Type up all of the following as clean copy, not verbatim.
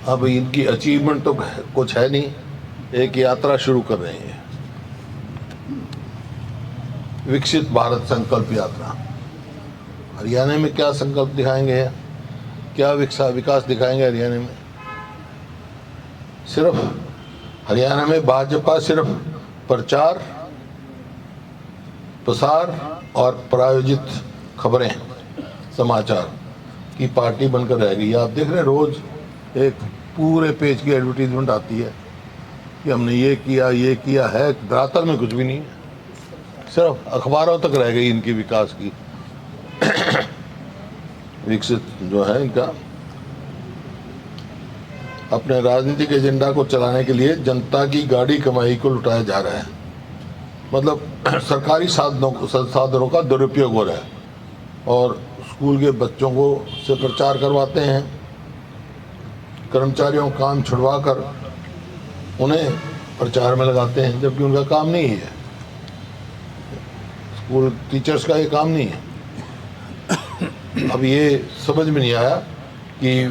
अब इनकी अचीवमेंट तो कुछ है नहीं, एक यात्रा शुरू कर रहे हैं, विकसित भारत संकल्प यात्रा। हरियाणा में क्या संकल्प दिखाएंगे, क्या विकास दिखाएंगे हरियाणा में? सिर्फ हरियाणा में भाजपा सिर्फ प्रचार प्रसार और प्रायोजित खबरें समाचार की पार्टी बनकर रह गई। आप देख रहे हैं रोज एक पूरे पेज की एडवर्टीजमेंट आती है कि हमने ये किया है, धरातल में कुछ भी नहीं है, सिर्फ अखबारों तक रह गई इनकी विकास की विकसित जो है इनका। अपने राजनीतिक एजेंडा को चलाने के लिए जनता की गाड़ी कमाई को लुटाया जा रहा है, मतलब सरकारी संसाधनों का दुरुपयोग हो रहा है, और स्कूल के बच्चों को से प्रचार करवाते हैं, कर्मचारियों का काम छुड़वा कर उन्हें प्रचार में लगाते हैं, जबकि उनका काम नहीं है, स्कूल टीचर्स का ये काम नहीं है। अब ये समझ में नहीं आया कि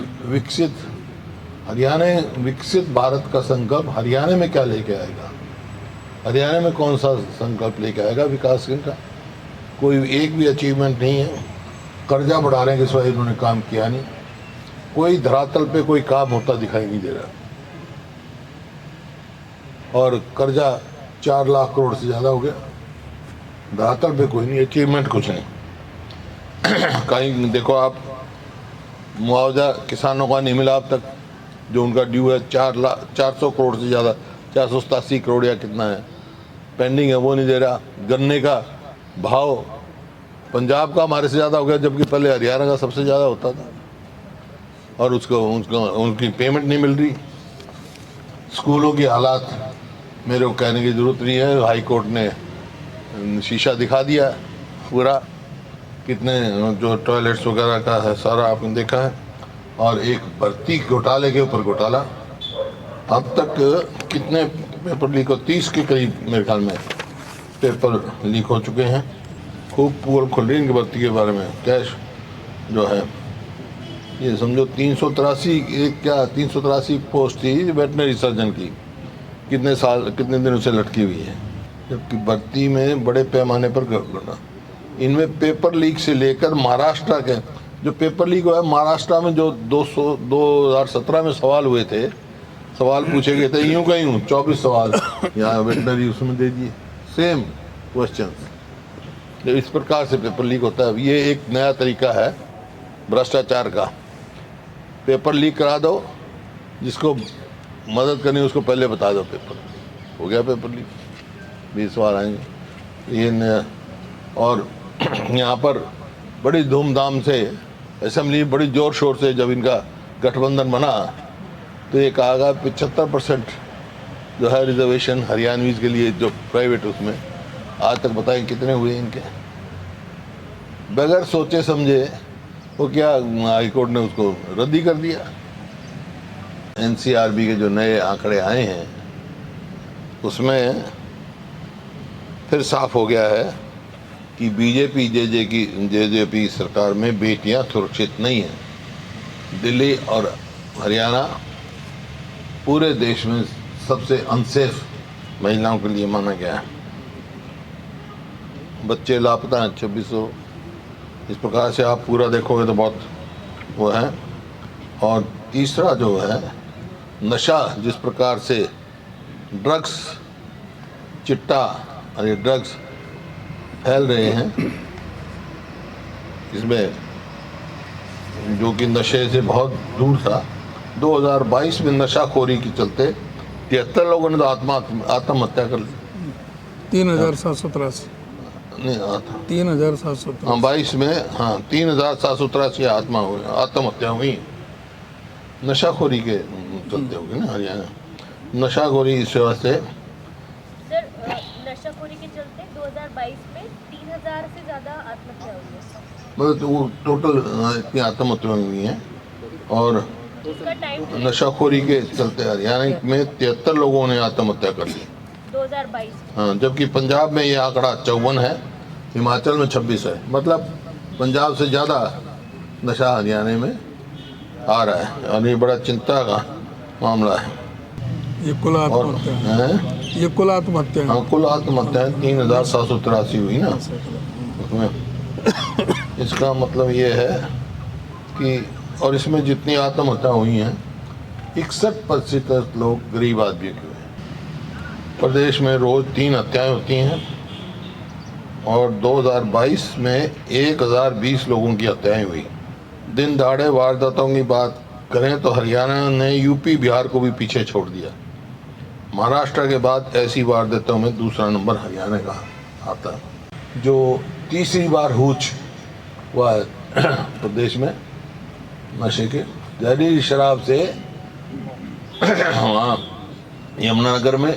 विकसित भारत का संकल्प हरियाणा में क्या लेके आएगा, हरियाणा में कौन सा संकल्प लेके आएगा विकास का? कोई एक भी अचीवमेंट नहीं है। कर्जा बढ़ाने के सिवाय इन्होंने काम किया नहीं, कोई धरातल पे कोई काम होता दिखाई नहीं दे रहा, और कर्जा 4 लाख करोड़ से ज़्यादा हो गया, धरातल पे कोई नहीं, अचीवमेंट कुछ नहीं। कहीं देखो आप, मुआवजा किसानों का नहीं मिला अब तक, जो उनका ड्यू है 400 करोड़ से ज़्यादा, 487 करोड़ या कितना है पेंडिंग है, वो नहीं दे रहा। गन्ने का भाव पंजाब का हमारे से ज़्यादा हो गया, जबकि पहले हरियाणा का सबसे ज़्यादा होता था, और उनकी पेमेंट नहीं मिल रही। स्कूलों की हालात मेरे को कहने की ज़रूरत नहीं है, हाई कोर्ट ने शीशा दिखा दिया पूरा, कितने जो टॉयलेट्स वगैरह का है सारा आपने देखा है, और एक भर्ती घोटाले के ऊपर घोटाला। अब तक कितने पेपर लीक हो, 30 के करीब मेरे ख्याल में पेपर लीक हो चुके हैं। खूब पोल खुल रही इनकी भर्ती के बारे में। कैश जो है ये समझो 383 पोस्ट थी वेटनरी सर्जन की, कितने दिनों से लटकी हुई है, जबकि भर्ती में बड़े पैमाने पर गड़बड़। इनमें पेपर लीक से लेकर महाराष्ट्र के जो पेपर लीक हुआ है, महाराष्ट्र में जो 2017 में सवाल हुए थे, सवाल पूछे गए थे यूं का यूं 24 सवाल यहाँ वेटनरी उसमें दे दिए, सेम क्वेश्चन। इस प्रकार से पेपर लीक होता है। ये एक नया तरीका है भ्रष्टाचार का, पेपर लीक करा दो, जिसको मदद करनी उसको पहले बता दो पेपर हो गया, पेपर लीक 20 सवाल आएंगे ये नया। और यहाँ पर बड़ी धूमधाम से असेंबली बड़ी ज़ोर शोर से जब इनका गठबंधन बना तो ये कहा गया 75% जो है रिजर्वेशन हरियाणवीज के लिए जो प्राइवेट, उसमें आज तक बताएं कितने हुए इनके, बगैर सोचे समझे वो क्या हाई कोर्ट ने उसको रद्द ही कर दिया। एनसीआरबी के जो नए आंकड़े आए हैं उसमें फिर साफ हो गया है कि बीजेपी जेजेपी सरकार में बेटियां सुरक्षित नहीं हैं। दिल्ली और हरियाणा पूरे देश में सबसे अनसेफ महिलाओं के लिए माना गया है। बच्चे लापता हैं 2600। इस प्रकार से आप पूरा देखोगे तो बहुत वो है। और तीसरा जो है नशा, जिस प्रकार से ड्रग्स चिट्टा और ये ड्रग्स फैल रहे हैं, इसमें जो कि नशे से बहुत दूर था। 2022 में नशाखोरी के चलते 73 लोगों ने तो आत्महत्या कर ली। 3783 नहीं 3783 हाँ 22 में, हाँ 3783 आत्महत्या हुई नशाखोरी के चलते होगी ना हरियाणा। नशाखोरी इस वजह से सर, नशाखोरी के चलते 2022 में 3000 से ज़्यादा आत्महत्या हुई है, मतलब वो टोटल इतनी आत्महत्या हुई हैं। और उसका टाइम नशाखोरी के चलते हरियाणा में 73 लोगों ने आत्महत्या कर ली 2022। हाँ, जबकि पंजाब में ये आंकड़ा 54 है, हिमाचल में 26 है। मतलब पंजाब से ज़्यादा नशा हरियाणा में आ रहा है, और ये बड़ा चिंता का मामला है। ये कुल और आत्महत्या है। हैं? ये कुल आत्महत्या है। हाँ, कुल आत्महत्याएं 3783 हुई ना उसमें। इसका मतलब ये है कि, और इसमें जितनी आत्महत्या हुई हैं 61% लोग गरीब आदमी के हुए हैं। प्रदेश में रोज 3 हत्याएं होती हैं और 2022 में 1020 लोगों की हत्याएं हुई। दिन दहाड़े वारदातों की बात करें तो हरियाणा ने यूपी बिहार को भी पीछे छोड़ दिया। महाराष्ट्र के बाद ऐसी वारदातों में दूसरा नंबर हरियाणा का आता है। जो तीसरी बार हुच हुआ है प्रदेश में नशे के, जहरीली शराब से वहाँ यमुनानगर में,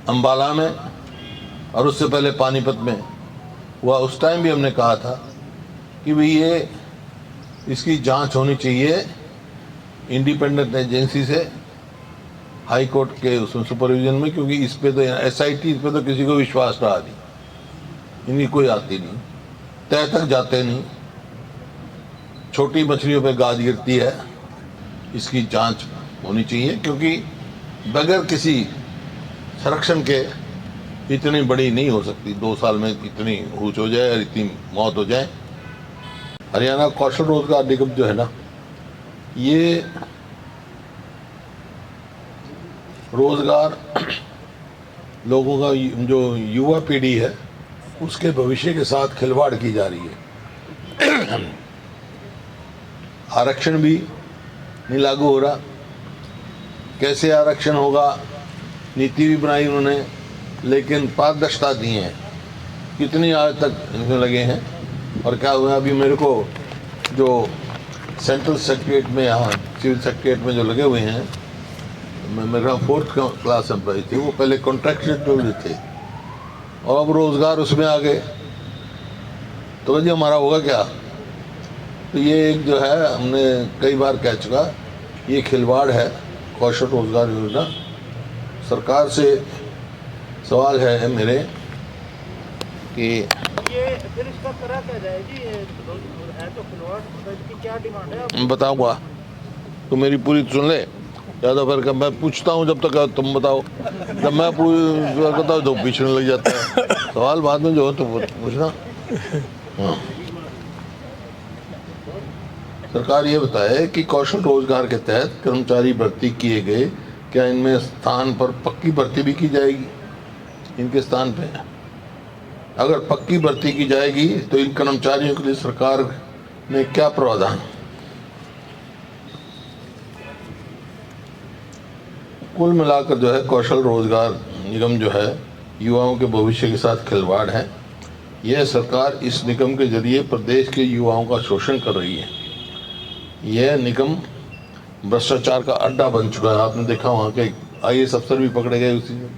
अंबाला में और उससे पहले पानीपत में हुआ। उस टाइम भी हमने कहा था कि भाई ये इसकी जांच होनी चाहिए इंडिपेंडेंट एजेंसी से, हाई कोर्ट के उसमें सुपरविजन में, क्योंकि इस पे तो एसआईटी पे तो किसी को विश्वास रहा नहीं, इनकी कोई आती नहीं, तय तक जाते नहीं, छोटी मछलियों पे गाज गिरती है। इसकी जांच होनी चाहिए क्योंकि बगैर किसी संरक्षण के इतनी बड़ी नहीं हो सकती। 2 साल में इतनी ऊंच हो जाए और इतनी मौत हो जाए। हरियाणा कौशल रोजगार निगम जो है ना, ये रोजगार लोगों का, जो युवा पीढ़ी है उसके भविष्य के साथ खिलवाड़ की जा रही है। आरक्षण भी नहीं लागू हो रहा। कैसे आरक्षण होगा, नीति भी बनाई उन्होंने, लेकिन पारदर्शिता दी है। कितनी आज तक इनमें लगे हैं और क्या हुआ। अभी मेरे को जो सेंट्रल सेक्रेटरीट में, यहाँ सिविल सेक्रेटरीट में जो लगे हुए हैं, मेरा 4th क्लास एम्प्लॉय थे, वो पहले कॉन्ट्रैक्टेड थे और अब रोजगार उसमें आ गए। तो जी हमारा होगा क्या। तो ये एक जो है, हमने कई बार कह चुका, ये खिलवाड़ है कौशल रोजगार योजना। सरकार से सवाल है मेरे कि ये फिर इसका करा क्या जाए जी, ये है तो खिलवाड़, इसकी क्या डिमांड है आप? बताऊंगा तो मेरी पूरी सुन ले, या तो फिर मैं पूछता हूँ जब तक तुम बताओ। जब मैं करता हूँ तो पीछने लग जाता है। सवाल बाद में जो हो तो पूछना। हाँ, सरकार ये बताए कि कौशल रोजगार के तहत कर्मचारी भर्ती किए गए, क्या इनमें स्थान पर पक्की भर्ती भी की जाएगी? इनके स्थान पे अगर पक्की भर्ती की जाएगी तो इन कर्मचारियों के लिए सरकार ने क्या प्रावधान? कुल मिलाकर जो है कौशल रोजगार निगम जो है युवाओं के भविष्य के साथ खिलवाड़ है। यह सरकार इस निगम के जरिए प्रदेश के युवाओं का शोषण कर रही है। यह निगम भ्रष्टाचार का अड्डा बन चुका है। आपने देखा वहाँ के IAS अफसर भी पकड़े गए उसी में,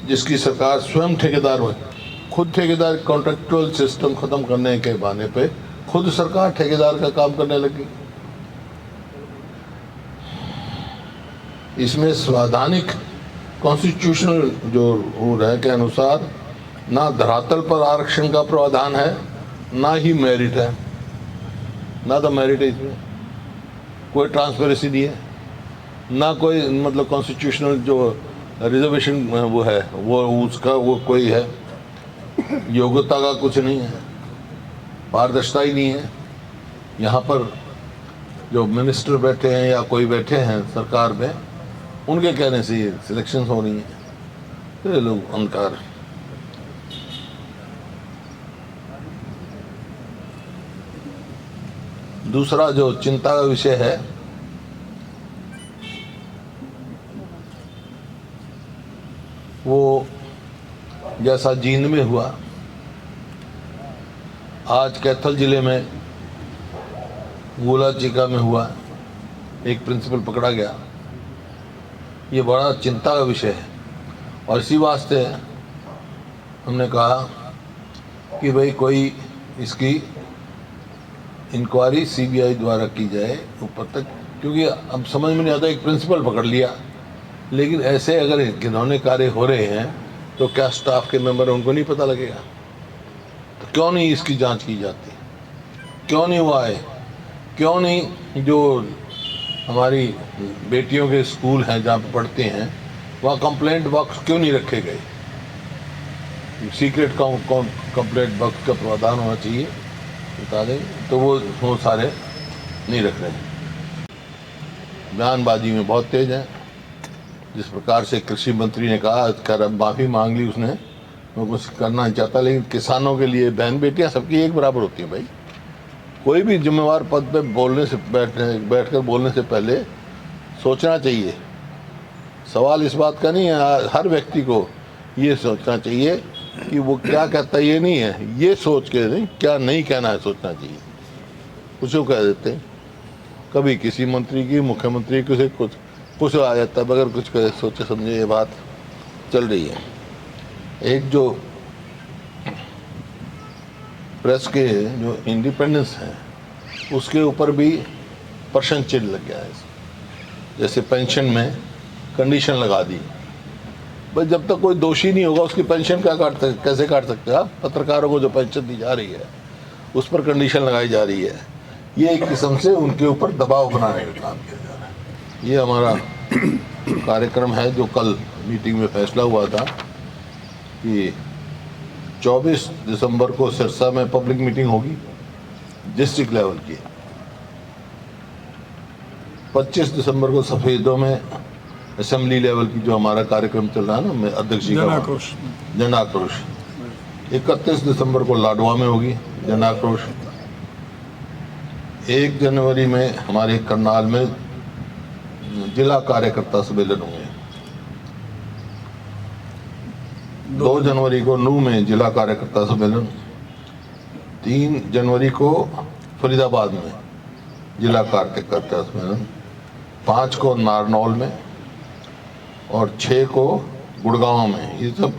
जिसकी सरकार स्वयं ठेकेदार हुए। खुद ठेकेदार कॉन्ट्रेक्चुअल सिस्टम खत्म करने के बहाने पे खुद सरकार ठेकेदार का काम करने लगी। इसमें संवैधानिक कॉन्स्टिट्यूशनल जो रूल है के अनुसार ना धरातल पर आरक्षण का प्रावधान है, ना ही मेरिट है, ना तो मेरिट है, इसमें कोई ट्रांसपेरेंसी नहीं है, ना कोई मतलब कॉन्स्टिट्यूशनल जो रिजर्वेशन वो है वो उसका वो कोई है, योग्यता का कुछ नहीं है, पारदर्शिता ही नहीं है। यहाँ पर जो मिनिस्टर बैठे हैं या कोई बैठे हैं सरकार में, उनके कहने से ये सिलेक्शन हो रही है। तो ये लोग अहंकार। दूसरा जो चिंता का विषय है वो जैसा जींद में हुआ, आज कैथल जिले में गोला चिका में हुआ, एक प्रिंसिपल पकड़ा गया। ये बड़ा चिंता का विषय है और इसी वास्ते हमने कहा कि भाई कोई इसकी इंक्वायरी CBI द्वारा की जाए ऊपर तक, क्योंकि अब समझ में नहीं आता। एक प्रिंसिपल पकड़ लिया, लेकिन ऐसे अगर घिनौने कार्य हो रहे हैं तो क्या स्टाफ के मेंबर उनको नहीं पता लगेगा? तो क्यों नहीं इसकी जांच की जाती? क्यों नहीं हुआ है? क्यों नहीं जो हमारी बेटियों के स्कूल हैं जहाँ पे पढ़ते हैं, वहाँ कंप्लेंट बॉक्स क्यों नहीं रखे गए? सीक्रेट कंप्लेंट बॉक्स का प्रावधान होना चाहिए, बता दें। तो वो सारे नहीं रख रहे हैं। बयानबाजी में बहुत तेज है। जिस प्रकार से कृषि मंत्री ने कहा, कर माफ़ी मांग ली उसने, वो कुछ करना नहीं चाहता, लेकिन किसानों के लिए बहन बेटियां सबकी एक बराबर होती हैं भाई। कोई भी जिम्मेवार पद पे बोलने से बैठकर बोलने से पहले सोचना चाहिए। सवाल इस बात का नहीं है, हर व्यक्ति को ये सोचना चाहिए कि वो क्या कहता है, ये नहीं है, ये सोच के नहीं क्या नहीं कहना है सोचना चाहिए। कुछ कह देते हैं, कभी किसी मंत्री की, मुख्यमंत्री की से कुछ आ जाता है, बगैर कुछ सोचे समझे ये बात चल रही है। एक जो प्रेस के जो इंडिपेंडेंस है उसके ऊपर भी प्रश्न चिन्ह लग गया है। जैसे पेंशन में कंडीशन लगा दी भाई, जब तक कोई दोषी नहीं होगा उसकी पेंशन कैसे काट सकते हैं आप? पत्रकारों को जो पेंशन दी जा रही है उस पर कंडीशन लगाई जा रही है। ये एक किस्म से उनके ऊपर दबाव बनाने का काम किया जा रहा है। ये हमारा कार्यक्रम है जो कल मीटिंग में फैसला हुआ था कि 24 दिसंबर को सिरसा में पब्लिक मीटिंग होगी डिस्ट्रिक्ट लेवल की। 25 दिसंबर को सफेदों में असेंबली लेवल की जो हमारा कार्यक्रम चल रहा है ना, मैं अध्यक्ष जी का जन आक्रोश। 31 दिसंबर को लाडवा में होगी जन आक्रोश। 1 जनवरी में हमारे करनाल में जिला कार्यकर्ता सम्मेलन होंगे। 2 जनवरी को नूह में जिला कार्यकर्ता सम्मेलन। 3 जनवरी को फरीदाबाद में जिला कार्यकर्ता सम्मेलन। 5 को नारनौल में और 6 को गुड़गांव में। ये सब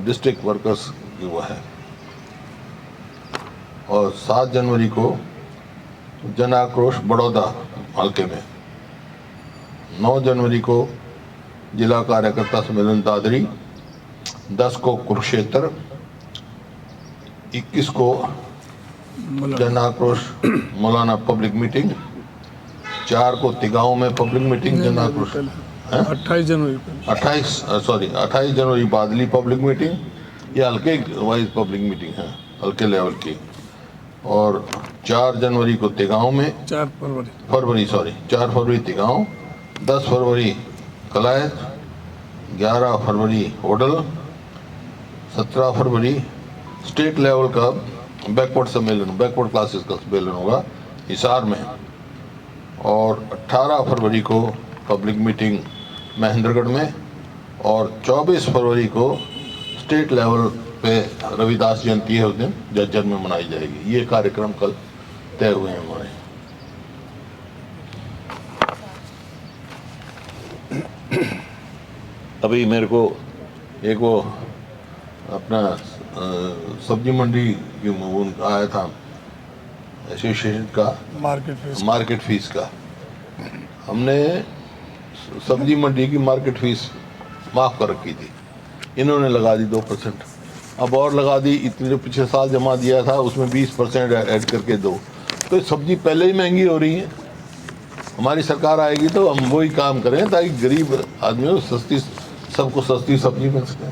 डिस्ट्रिक्ट वर्कर्स की वो है। और 7 जनवरी को जन आक्रोश बड़ौदा हल्के में। 9 जनवरी को जिला कार्यकर्ता सम्मेलन दादरी। 10 को कुरुक्षेत्र। 21 को जन आक्रोश मौलाना पब्लिक मीटिंग। 4 को तिगांव में पब्लिक मीटिंग जन आक्रोश। 28 जनवरी बादली पब्लिक मीटिंग। ये हल्के वाइज पब्लिक मीटिंग है, हल्के लेवल की। और 4 जनवरी को तिगांव में। 4 फरवरी तिगांव। 10 फरवरी कलायत। 11 फरवरी होडल। 17 फरवरी स्टेट लेवल का बैकवर्ड सम्मेलन, बैकवर्ड क्लासेस का सम्मेलन होगा हिसार में। और 18 फरवरी को पब्लिक मीटिंग महेंद्रगढ़ में। और 24 फरवरी को स्टेट लेवल पे रविदास जयंती है, उस दिन जज्जर में मनाई जाएगी। ये कार्यक्रम कल तय हुए हैं हमारे। अभी मेरे को एक वो अपना सब्जी मंडी की आया था एसोसिएशन का मार्केट फीस का। हमने सब्जी मंडी की मार्केट फीस माफ़ कर रखी थी, इन्होंने लगा दी 2%। अब और लगा दी, इतने जो पिछले साल जमा दिया था उसमें 20% ऐड करके दो। तो सब्जी पहले ही महंगी हो रही है। हमारी सरकार आएगी तो हम वही काम करें ताकि गरीब आदमियों को सबको सस्ती सब्जी मिल सके।